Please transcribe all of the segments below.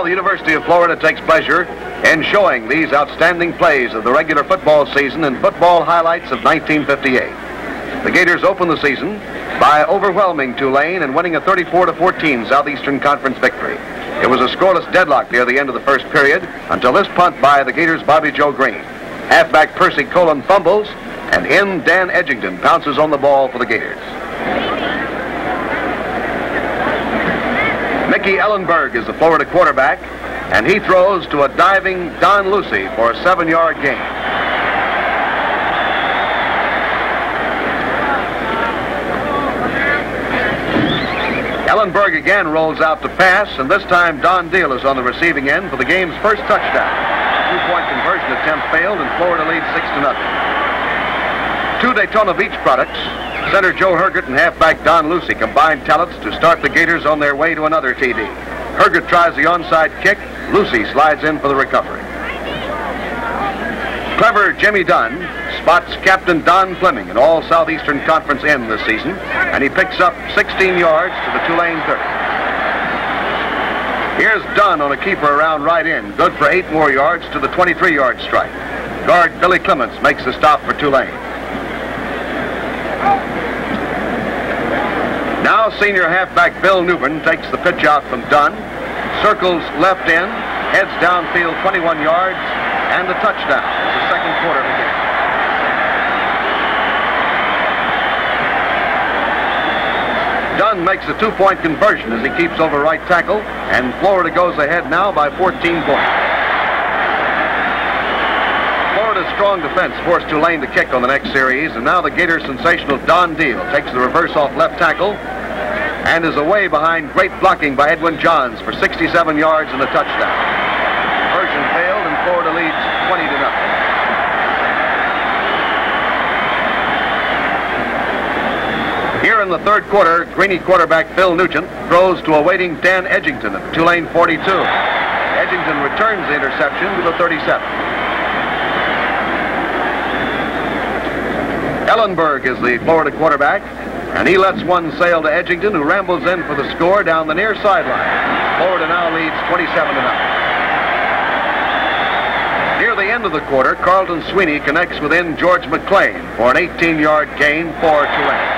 the University of Florida takes pleasure in showing these outstanding plays of the regular football season in Football Highlights of 1958. The Gators opened the season by overwhelming Tulane and winning a 34-14 Southeastern Conference victory. It was a scoreless deadlock near the end of the first period until this punt by the Gators' Bobby Joe Green. Halfback Percy Colon fumbles, and in Dan Edgington pounces on the ball for the Gators. Mickey Ellenberg is the Florida quarterback, and he throws to a diving Don Lucy for a 7-yard gain. Ellenberg again rolls out to pass, and this time Don Deal is on the receiving end for the game's first touchdown. Two-point conversion attempt failed, and Florida leads 6-0. Two Daytona Beach products, center Joe Hergert and halfback Don Lucy, combined talents to start the Gators on their way to another TD. Hergert tries the onside kick. Lucy slides in for the recovery. Clever Jimmy Dunn spots Captain Don Fleming, an all Southeastern Conference end this season, and he picks up 16 yards to the Tulane 30. Here's Dunn on a keeper around right in, good for 8 more yards to the 23-yard strike. Guard Billy Clements makes the stop for Tulane. Now senior halfback Bill Newbern takes the pitch out from Dunn, circles left end, heads downfield 21 yards, and the touchdown as the second quarter begins. Dunn makes a 2-point conversion as he keeps over right tackle, and Florida goes ahead now by 14 points. Florida's strong defense forced Tulane to kick on the next series, and now the Gators' sensational Don Deal takes the reverse off left tackle and is away behind great blocking by Edwin Johns for 67 yards and a touchdown. Conversion failed, and Florida leads 20-0. Here in the third quarter, Greeny quarterback Phil Nugent throws to a waiting Dan Edgington at the Tulane 42. Edgington returns the interception to the 37. Ellenberg is the Florida quarterback, and he lets one sail to Edgington, who rambles in for the score down the near sideline. Florida now leads 27-0. Near the end of the quarter, Carlton Sweeney connects within George McClain for an 18-yard gain for Tulane.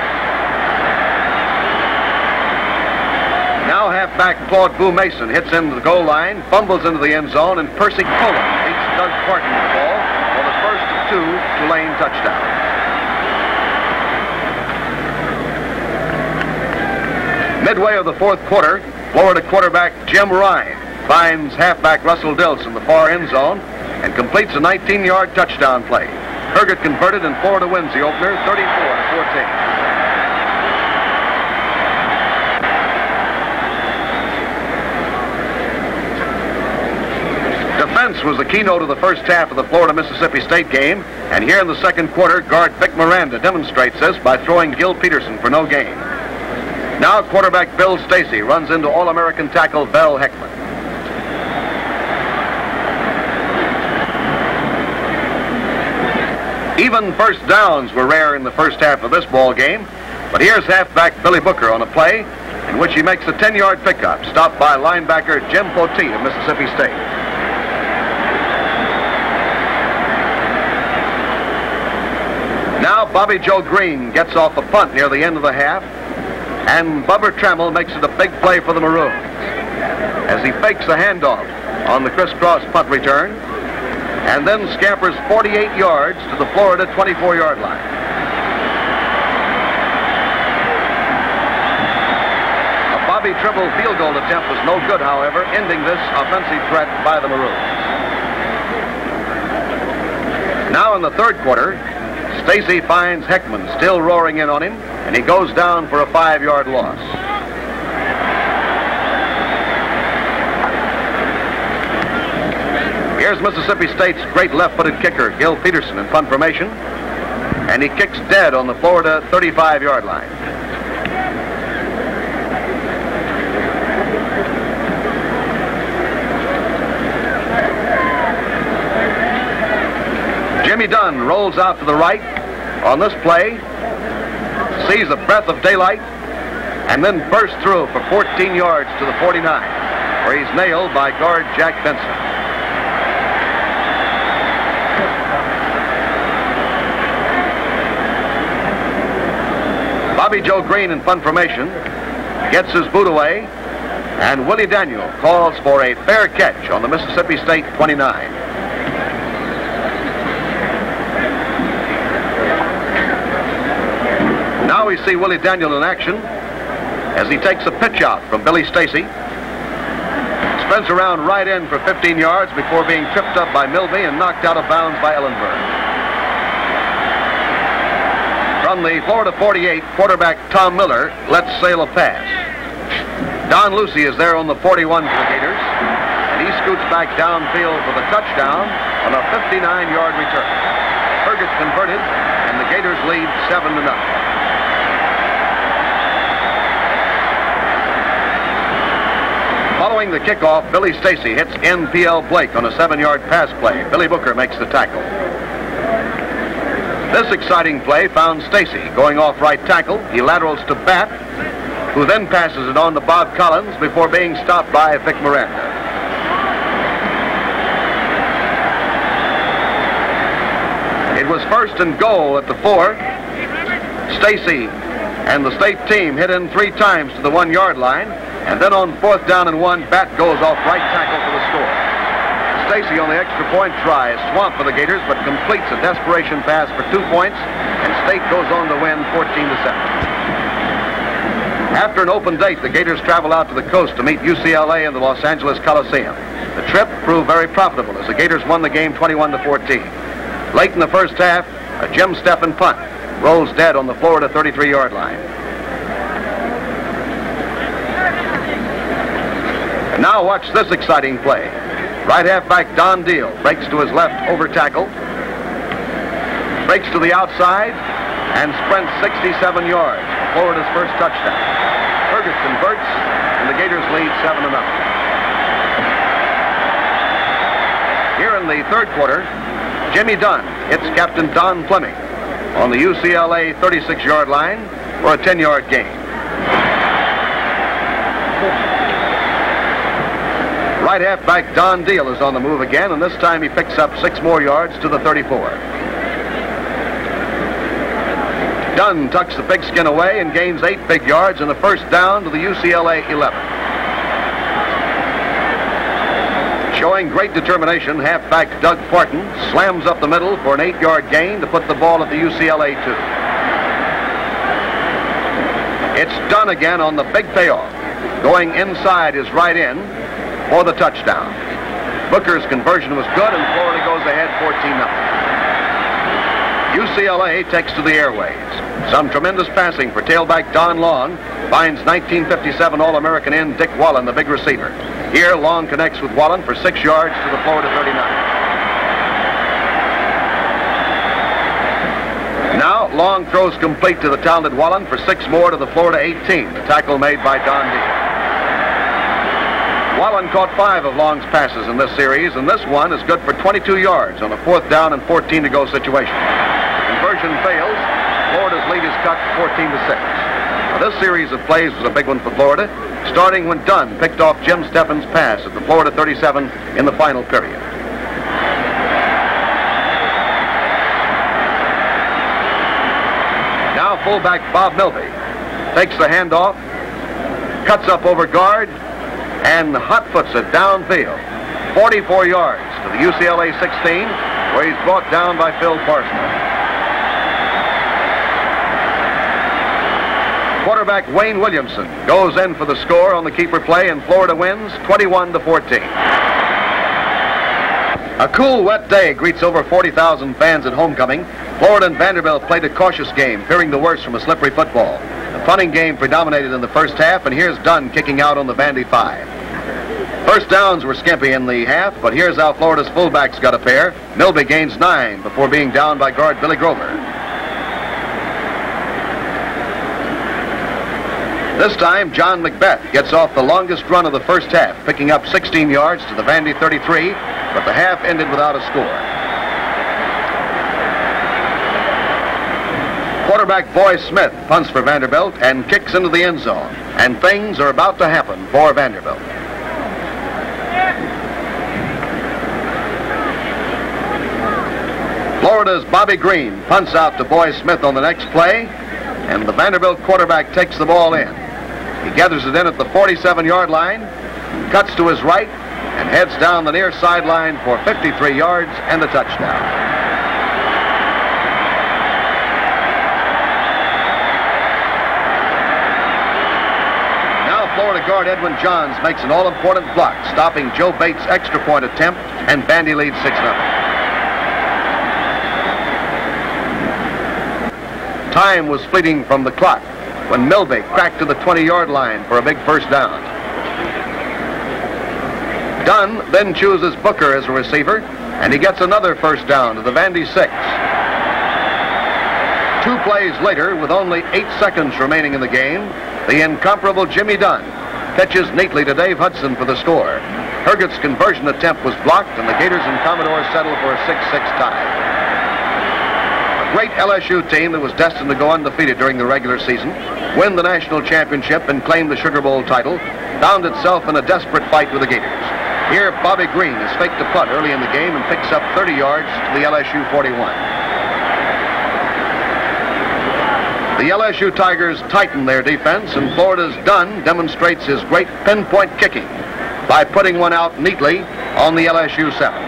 Now halfback Claude Boo Mason hits into the goal line, fumbles into the end zone, and Percy Colon beats Doug Parton the ball for the first of 2 Tulane touchdowns. Midway of the fourth quarter, Florida quarterback Jim Ryan finds halfback Russell Dilts in the far end zone and completes a 19-yard touchdown play. Hergert converted, and Florida wins the opener 34-14. Defense was the keynote of the first half of the Florida-Mississippi State game, and here in the second quarter, guard Vic Miranda demonstrates this by throwing Gil Peterson for no gain. Now quarterback Bill Stacy runs into All-American tackle Bell Heckman. Even first downs were rare in the first half of this ball game, but here's halfback Billy Booker on a play in which he makes a 10-yard pickup, stopped by linebacker Jim Poteet of Mississippi State. Now Bobby Joe Green gets off a punt near the end of the half, and Bubba Trammell makes it a big play for the Maroons as he fakes a handoff on the crisscross punt return and then scampers 48 yards to the Florida 24-yard line. A Bobby Trimble field goal attempt was no good, however, ending this offensive threat by the Maroons. Now in the third quarter, Stacy finds Heckman still roaring in on him, and he goes down for a 5-yard loss. Here's Mississippi State's great left-footed kicker, Gil Peterson, in punt formation, and he kicks dead on the Florida 35-yard line. Jimmy Dunn rolls out to the right on this play, sees a breath of daylight, and then bursts through for 14 yards to the 49. where he's nailed by guard Jack Benson. Bobby Joe Green in punt formation gets his boot away, and Willie Daniel calls for a fair catch on the Mississippi State 29. Now we see Willie Daniel in action as he takes a pitch out from Billy Stacy. Spins around right in for 15 yards before being tripped up by Milby and knocked out of bounds by Ellenberg. From the Florida 48, quarterback Tom Miller lets sail a pass. Don Lucy is there on the 41 for the Gators, and he scoots back downfield for the touchdown on a 59-yard return. Herget converted, and the Gators lead 7-0. Following the kickoff, Billy Stacy hits NPL Blake on a 7-yard pass play. Billy Booker makes the tackle. This exciting play found Stacy going off right tackle. He laterals to Batt, who then passes it on to Bob Collins before being stopped by Vic Miranda. It was 1st and goal at the 4. Stacy and the state team hit in 3 times to the 1-yard line, and then on 4th down and 1, Batt goes off right tackle for the score. Stacy on the extra point try is swamped for the Gators, but completes a desperation pass for 2 points, and State goes on to win 14-7. After an open date, the Gators travel out to the coast to meet UCLA in the Los Angeles Coliseum. The trip proved very profitable as the Gators won the game 21-14. Late in the first half, a Jim Steffen punt rolls dead on the Florida 33-yard line. And now watch this exciting play. Right halfback Don Deal breaks to his left over tackle, breaks to the outside, and sprints 67 yards. Florida's first touchdown. Herget converts, and the Gators lead 7-0. Here in the third quarter, Jimmy Dunn hits Captain Don Fleming on the UCLA 36-yard line for a 10-yard gain. Right halfback Don Deal is on the move again, and this time he picks up 6 more yards to the 34. Dunn tucks the pigskin away and gains 8 big yards and the first down to the UCLA 11. Showing great determination, halfback Doug Parton slams up the middle for an 8-yard gain to put the ball at the UCLA 2. It's Dunn again on the big payoff. Going inside is right in for the touchdown. Booker's conversion was good, and Florida goes ahead 14-0. UCLA takes to the airways. Some tremendous passing for tailback Don Long finds 1957 All-American end Dick Wallen, the big receiver. Here, Long connects with Wallen for 6 yards to the Florida 39. Now, Long throws complete to the talented Wallen for 6 more to the Florida 18, the tackle made by Don Deal. Wallen caught 5 of Long's passes in this series, and this one is good for 22 yards on a 4th down and 14 to go situation. The conversion fails. Florida's lead is cut 14-6. Now, this series of plays was a big one for Florida, starting when Dunn picked off Jim Steffen's pass at the Florida 37 in the final period. Now fullback Bob Milby takes the handoff, cuts up over guard, and hot-foots it downfield. 44 yards to the UCLA 16, where he's brought down by Phil Parsons. Quarterback Wayne Williamson goes in for the score on the keeper play, and Florida wins 21-14. A cool, wet day greets over 40,000 fans at homecoming. Florida and Vanderbilt played a cautious game, fearing the worst from a slippery football. The punting game predominated in the first half, and here's Dunn kicking out on the Vandy 5. First downs were skimpy in the half, but here's how Florida's fullbacks got a pair. Milby gains 9 before being down by guard Billy Grover. This time, John Macbeth gets off the longest run of the first half, picking up 16 yards to the Vandy 33, but the half ended without a score. Quarterback Boy Smith punts for Vanderbilt and kicks into the end zone, and things are about to happen for Vanderbilt. Florida's Bobby Green punts out to Boy Smith on the next play, and the Vanderbilt quarterback takes the ball in. He gathers it in at the 47-yard line, cuts to his right, and heads down the near sideline for 53 yards and a touchdown. Florida guard Edwin Johns makes an all-important block, stopping Joe Bates' extra point attempt, and Vandy leads 6-0. Time was fleeting from the clock when Milby cracked to the 20-yard line for a big first down. Dunn then chooses Booker as a receiver, and he gets another first down to the Vandy 6. 2 plays later, with only 8 seconds remaining in the game, the incomparable Jimmy Dunn pitches neatly to Dave Hudson for the score. Herget's conversion attempt was blocked, and the Gators and Commodores settle for a 6-6 tie. A great LSU team that was destined to go undefeated during the regular season, win the national championship, and claim the Sugar Bowl title, found itself in a desperate fight with the Gators. Here, Bobby Green has faked a punt early in the game and picks up 30 yards to the LSU 41. The LSU Tigers tighten their defense, and Florida's Dunn demonstrates his great pinpoint kicking by putting one out neatly on the LSU 7.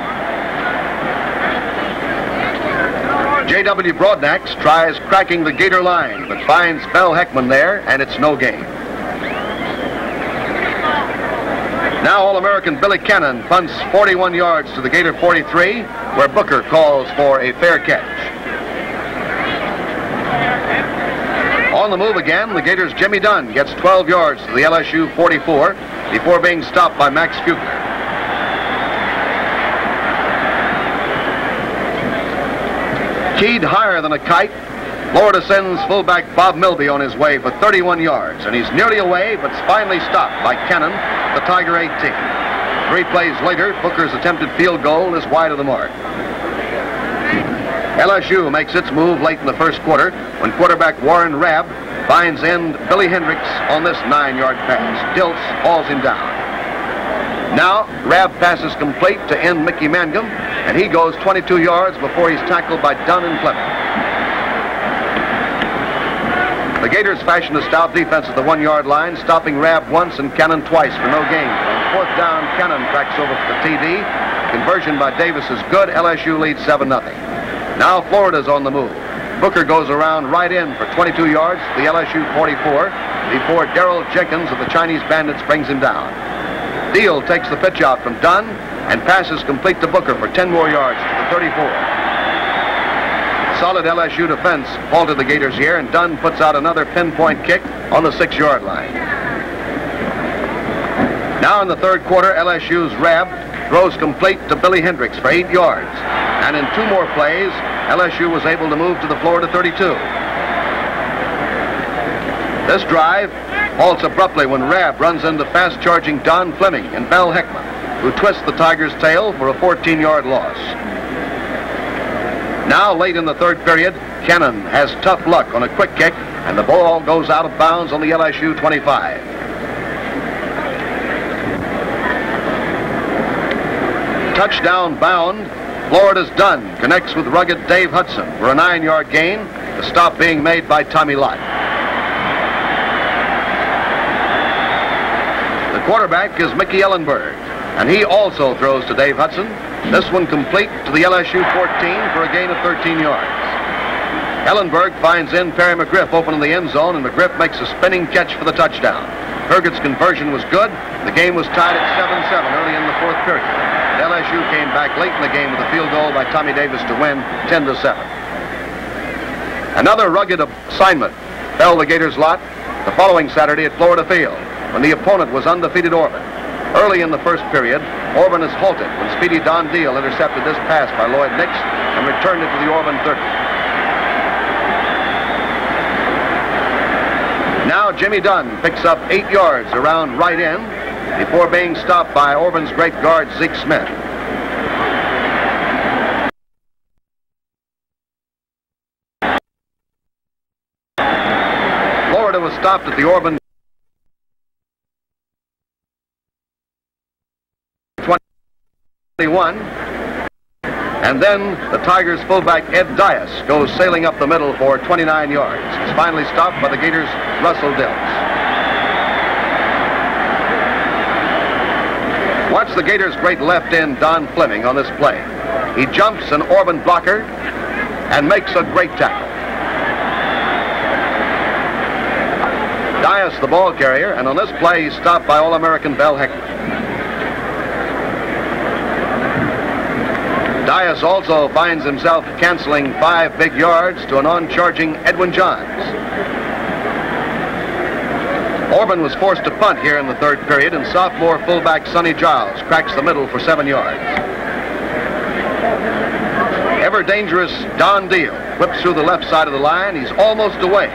J.W. Broadnax tries cracking the Gator line, but finds Mel Heckman there, and it's no gain. Now All-American Billy Cannon punts 41 yards to the Gator 43, where Booker calls for a fair catch. On the move again, the Gators' Jimmy Dunn gets 12 yards to the LSU 44 before being stopped by Max Fugler. Keyed higher than a kite, Florida sends fullback Bob Milby on his way for 31 yards, and he's nearly away, but finally stopped by Cannon, the Tiger 18. 3 plays later, Booker's attempted field goal is wide of the mark. LSU makes its move late in the first quarter when quarterback Warren Rabb finds end Billy Hendricks on this 9-yard pass. Dilts hauls him down. Now, Rabb passes complete to end Mickey Mangum, and he goes 22 yards before he's tackled by Dunn and Fleming. The Gators fashion a stout defense at the 1-yard line, stopping Rabb once and Cannon twice for no gain. On 4th down, Cannon cracks over for the TD. Conversion by Davis is good. LSU leads 7-0. Now Florida's on the move. Booker goes around right in for 22 yards to the LSU 44 before Darrell Jenkins of the Chinese Bandits brings him down. Deal takes the pitch out from Dunn and passes complete to Booker for 10 more yards to the 34. Solid LSU defense halted the Gators here, and Dunn puts out another pinpoint kick on the 6-yard line. Now in the third quarter, LSU's Rabb throws complete to Billy Hendricks for 8 yards. And in 2 more plays, LSU was able to move to the Florida 32. This drive halts abruptly when Rabb runs into fast-charging Don Fleming and Mel Heckman, who twists the Tigers' tail for a 14-yard loss. Now, late in the third period, Cannon has tough luck on a quick kick, and the ball goes out of bounds on the LSU 25. Touchdown bound, Florida's Dunn connects with rugged Dave Hudson for a 9-yard gain, the stop being made by Tommy Lott. The quarterback is Mickey Ellenberg, and he also throws to Dave Hudson, this one complete to the LSU 14 for a gain of 13 yards. Ellenberg finds in Perry McGriff open in the end zone, and McGriff makes a spinning catch for the touchdown. Herget's conversion was good. The game was tied at 7-7 early in the fourth period. LSU came back late in the game with a field goal by Tommy Davis to win 10-7. Another rugged assignment fell the Gators' lot the following Saturday at Florida Field when the opponent was undefeated Auburn. Early in the first period, Auburn is halted when Speedy Don Deal intercepted this pass by Lloyd Nix and returned it to the Auburn 30. Now Jimmy Dunn picks up 8 yards around right in before being stopped by Auburn's great guard Zeke Smith. Florida was stopped at the Auburn 21, And then the Tigers fullback Ed Dias goes sailing up the middle for 29 yards. He's finally stopped by the Gators' Russell Dills. Watch the Gators' great left end Don Fleming on this play. He jumps an Orban blocker and makes a great tackle. Dias the ball carrier, and on this play he's stopped by All-American Bell Heckler. Dias also finds himself canceling 5 big yards to an on-charging Edwin Johns. Orban was forced to punt here in the third period, and sophomore fullback Sonny Giles cracks the middle for 7 yards. Ever-dangerous Don Deal whips through the left side of the line. He's almost away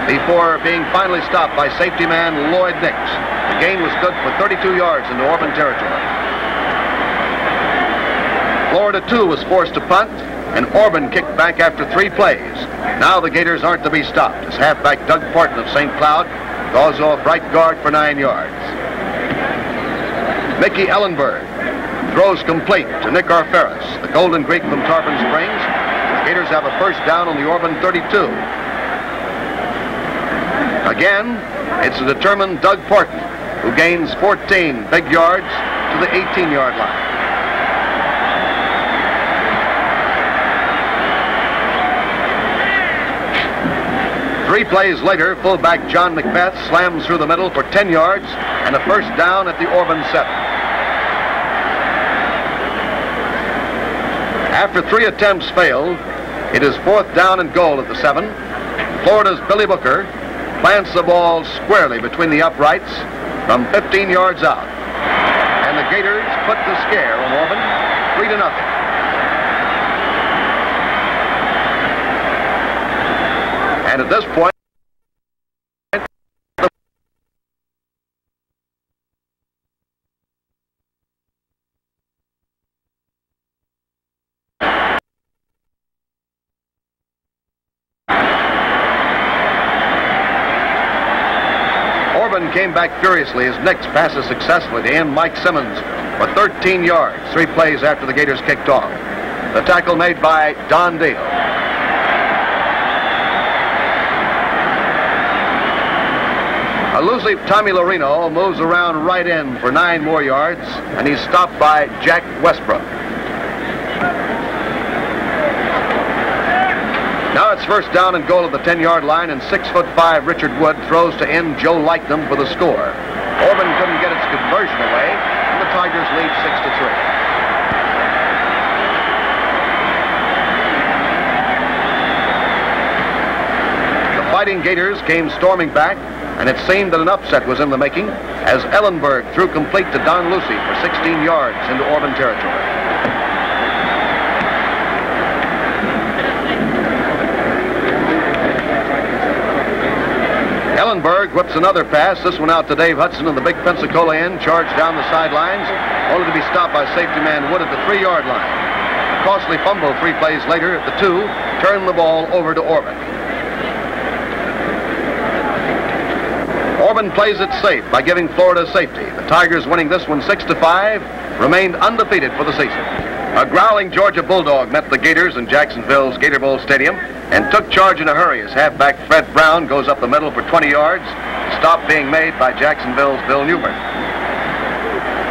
before being finally stopped by safety man Lloyd Nix. The gain was good for 32 yards into Orban territory. Florida, too, was forced to punt, and Orban kicked back after 3 plays. Now the Gators aren't to be stopped as halfback Doug Parton of St. Cloud goes off right guard for 9 yards. Mickey Ellenberg throws complete to Nick Arferis, the Golden Greek from Tarpon Springs. The Gators have a first down on the Orban 32. Again, it's a determined Doug Parton who gains 14 big yards to the 18-yard line. Three plays later, fullback John Macbeth slams through the middle for 10 yards and a first down at the Orban 7. After 3 attempts failed, it is 4th down and goal at the 7. Florida's Billy Booker plants the ball squarely between the uprights from 15 yards out. And the Gators put the scare on Orban 3-0. And at this point, Orban came back furiously as Nix passes successfully to end Mike Simmons for 13 yards, 3 plays after the Gators kicked off. The tackle made by Don Deal. Elusive Tommy Lorino moves around right in for 9 more yards, and he's stopped by Jack Westbrook. Now it's first down and goal at the 10-yard line, and 6'5" Richard Wood throws to end Joe Lightnum for the score. Orban couldn't get its conversion away, and the Tigers lead 6-3. Fighting Gators came storming back, and it seemed that an upset was in the making as Ellenberg threw complete to Don Lucy for 16 yards into Orban territory. Ellenberg whips another pass, this one out to Dave Hudson, and the big Pensacola end charged down the sidelines, only to be stopped by safety man Wood at the 3-yard line. A costly fumble 3 plays later at the 2 turned the ball over to Orban. Orban plays it safe by giving Florida safety. The Tigers, winning this one 6-5, remained undefeated for the season. A growling Georgia Bulldog met the Gators in Jacksonville's Gator Bowl Stadium and took charge in a hurry as halfback Fred Brown goes up the middle for 20 yards, stop being made by Jacksonville's Bill Newbern.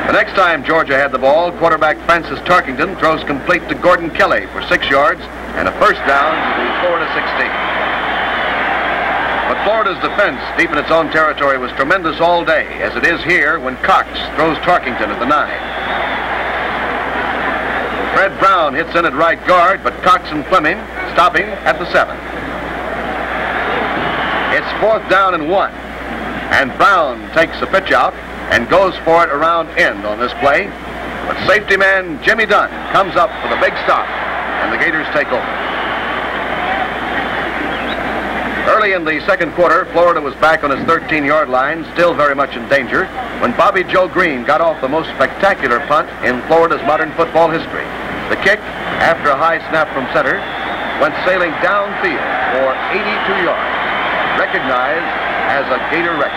The next time Georgia had the ball, quarterback Francis Tarkington throws complete to Gordon Kelly for 6 yards and a first down to the Florida 16. But Florida's defense deep in its own territory was tremendous all day, as it is here when Cox throws Tarkington at the 9. Fred Brown hits in at right guard, but Cox and Fleming stop him at the 7. It's 4th down and 1, and Brown takes the pitch out and goes for it around end on this play. But safety man Jimmy Dunn comes up for the big stop, and the Gators take over. Early in the second quarter, Florida was back on its 13-yard line, still very much in danger, when Bobby Joe Green got off the most spectacular punt in Florida's modern football history. The kick, after a high snap from center, went sailing downfield for 82 yards, recognized as a Gator record.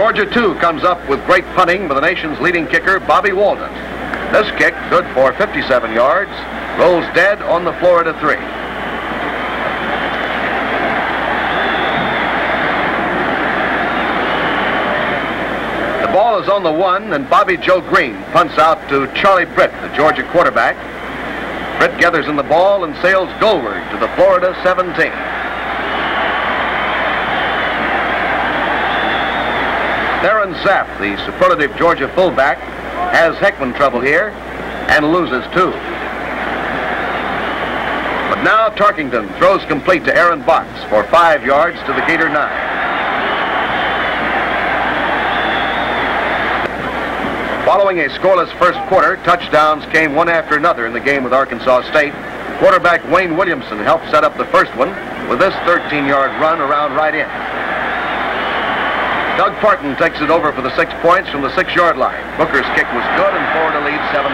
Georgia, too, comes up with great punting by the nation's leading kicker, Bobby Walden. This kick, good for 57 yards, rolls dead on the Florida 3. The ball is on the 1, and Bobby Joe Green punts out to Charlie Britt, the Georgia quarterback. Britt gathers in the ball and sails goalward to the Florida 17. Theron Zapp, the superlative Georgia fullback, has Heckman trouble here and loses 2. But now Tarkington throws complete to Aaron Box for 5 yards to the Gator 9. Following a scoreless first quarter, touchdowns came one after another in the game with Arkansas State. Quarterback Wayne Williamson helped set up the first one with this 13-yard run around right in. Doug Parton takes it over for the 6 points from the 6-yard line. Booker's kick was good, and Florida leads 7-0.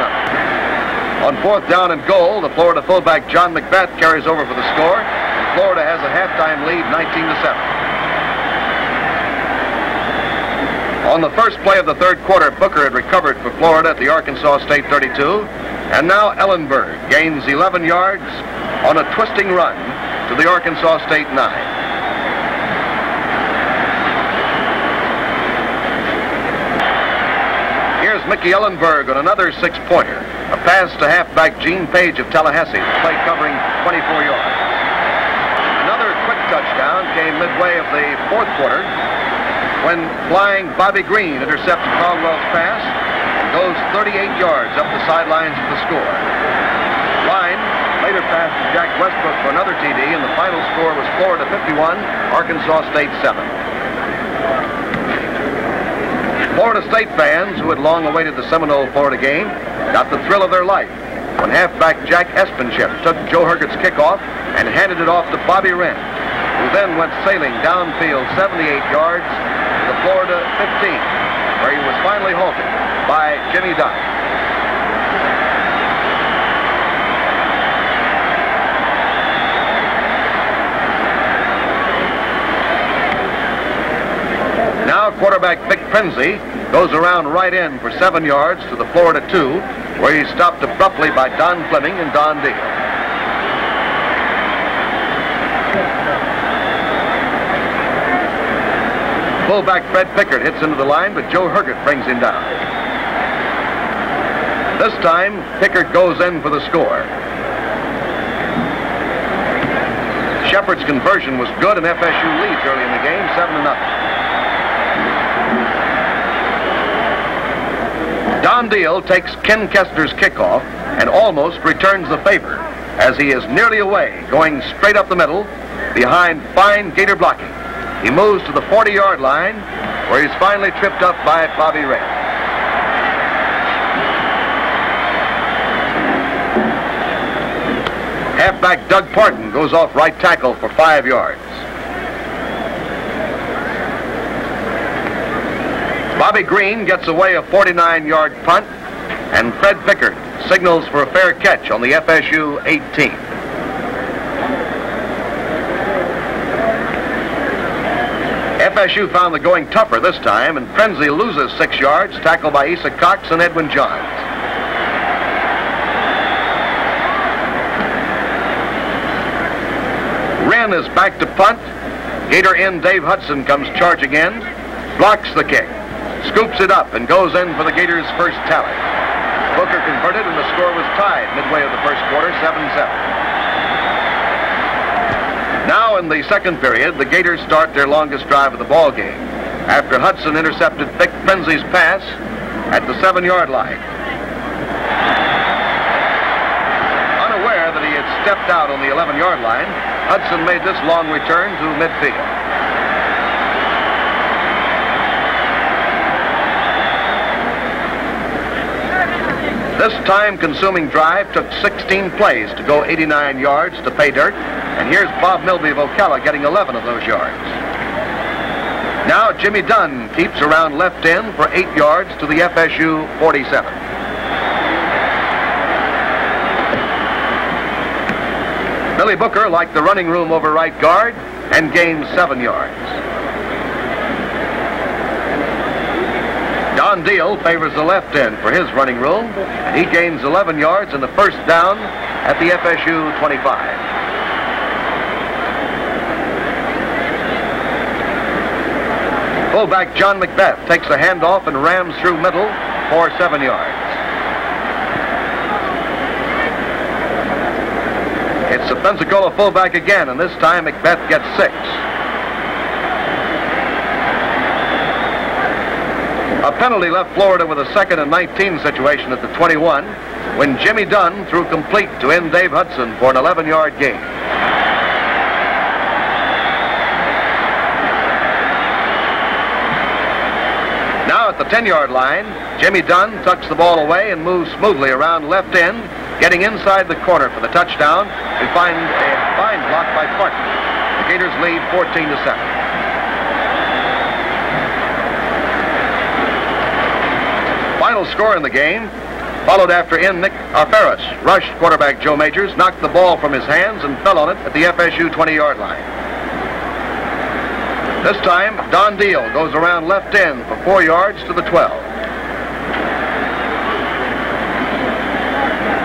On 4th down and goal, the Florida fullback John McBath carries over for the score, and Florida has a halftime lead, 19-7. On the first play of the third quarter, Booker had recovered for Florida at the Arkansas State 32, and now Ellenberg gains 11 yards on a twisting run to the Arkansas State 9. Here's Mickey Ellenberg on another 6-pointer. A pass to halfback Gene Page of Tallahassee, the play covering 24 yards. Another quick touchdown came midway of the fourth quarter when flying Bobby Green intercepted Caldwell's pass and goes 38 yards up the sidelines of the score. Line later passed to Jack Westbrook for another TD, and the final score was Florida 51, Arkansas State 7. Florida State fans who had long awaited the Seminole-Florida game got the thrill of their life when halfback Jack Espenship took Joe Herget's kickoff and handed it off to Bobby Wren, who then went sailing downfield 78 yards to the Florida 15, where he was finally halted by Jimmy Dunn. Now quarterback Vic Prenzy goes around right in for 7 yards to the Florida 2, where he's stopped abruptly by Don Fleming and Don Deal. Fullback Fred Pickard hits into the line, but Joe Herget brings him down. This time, Pickard goes in for the score. Shepard's conversion was good, and FSU leads early in the game, 7-0. Don Deal takes Ken Kestner's kickoff and almost returns the favor as he is nearly away, going straight up the middle behind fine Gator blocking. He moves to the 40-yard line, where he's finally tripped up by Bobby Wren. Halfback Doug Parton goes off right tackle for 5 yards. Bobby Green gets away a 49-yard punt, and Fred Pickard signals for a fair catch on the FSU 18. FSU found the going tougher this time, and Prenzy loses 6 yards, tackled by Asa Cox and Edwin Johns. Wren is back to punt. Gator end Dave Hudson comes charging in, blocks the kick, scoops it up, and goes in for the Gators' first tally. Booker converted, and the score was tied midway of the first quarter, 7-7. Now in the second period, the Gators start their longest drive of the ball game after Hudson intercepted Vic Prenzy's pass at the 7-yard line. Unaware that he had stepped out on the 11-yard line, Hudson made this long return to midfield. This time-consuming drive took 16 plays to go 89 yards to pay dirt, and here's Bob Milby of Ocala getting 11 of those yards. Now Jimmy Dunn keeps around left end for 8 yards to the FSU 47. Billy Booker liked the running room over right guard and gained 7 yards. Don Deal favors the left end for his running room, and he gains 11 yards in the first down at the FSU 25. Fullback John Macbeth takes a handoff and rams through middle for 7 yards. It's the Pensacola fullback again, and this time Macbeth gets 6. A penalty left Florida with a 2nd and 19 situation at the 21 when Jimmy Dunn threw complete to end Dave Hudson for an 11-yard gain. Now at the 10-yard line, Jimmy Dunn tucks the ball away and moves smoothly around left end, getting inside the corner for the touchdown. We find a fine block by Parton. The Gators lead 14-7. Final score in the game, followed after in Nick Ferris rushed quarterback Joe Majors, knocked the ball from his hands and fell on it at the FSU 20-yard line. This time, Don Deal goes around left end for 4 yards to the 12.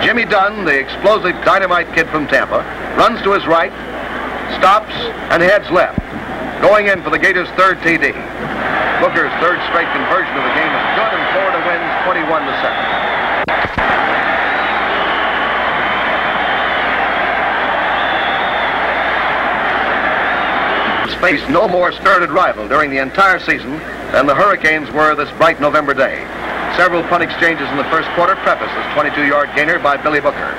Jimmy Dunn, the explosive dynamite kid from Tampa, runs to his right, stops, and heads left, going in for the Gators' 3rd TD. Booker's 3rd straight conversion of the game is good, and Florida wins 21-7. Faced no more spirited rival during the entire season than the Hurricanes were this bright November day. Several punt exchanges in the first quarter preface this 22-yard gainer by Billy Booker.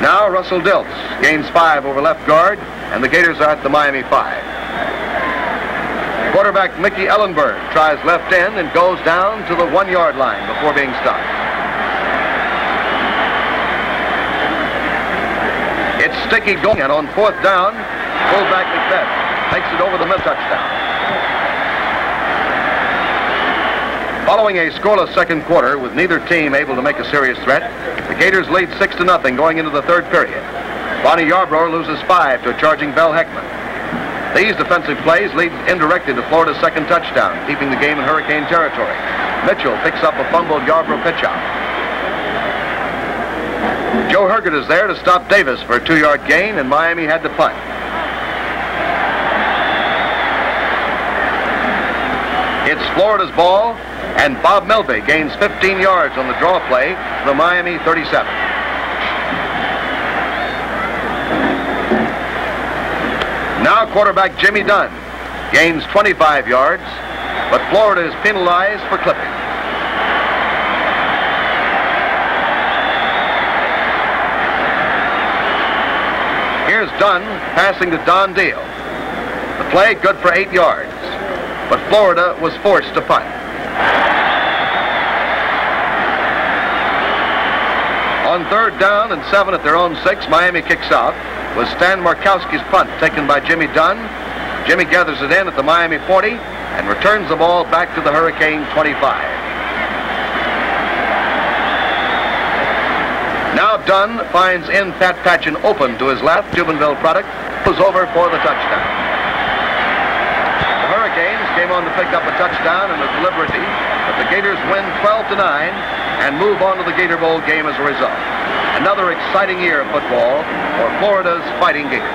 Now Russell Dilts gains 5 over left guard, and the Gators are at the Miami 5. Quarterback Mickey Ellenberg tries left end and goes down to the 1-yard line before being stopped. It's sticky going, and on 4th down, fullback Macbeth takes it over the middle touchdown. Following a scoreless second quarter with neither team able to make a serious threat, the Gators lead 6-0 going into the 3rd period. Bonnie Yarbrough loses 5 to a charging Bell Heckman. These defensive plays lead indirectly to Florida's 2nd touchdown, keeping the game in Hurricane territory. Mitchell picks up a fumbled Yarbrough pitch-out. Joe Herget is there to stop Davis for a 2-yard gain, and Miami had to punt. It's Florida's ball, and Bob Melby gains 15 yards on the draw play to the Miami 37. Now quarterback Jimmy Dunn gains 25 yards, but Florida is penalized for clipping. Here's Dunn passing to Don Deal. The play good for 8 yards, but Florida was forced to punt. On 3rd down and 7 at their own 6, Miami kicks out with Stan Markowski's punt taken by Jimmy Dunn. Jimmy gathers it in at the Miami 40 and returns the ball back to the Hurricane 25. Now Dunn finds in Pat Patchen open to his left. Jubenville product was over for the touchdown. The Hurricanes came on to pick up a touchdown and a deliberate, but the Gators win 12-9 and move on to the Gator Bowl game as a result. Another exciting year of football for Florida's Fighting Gators.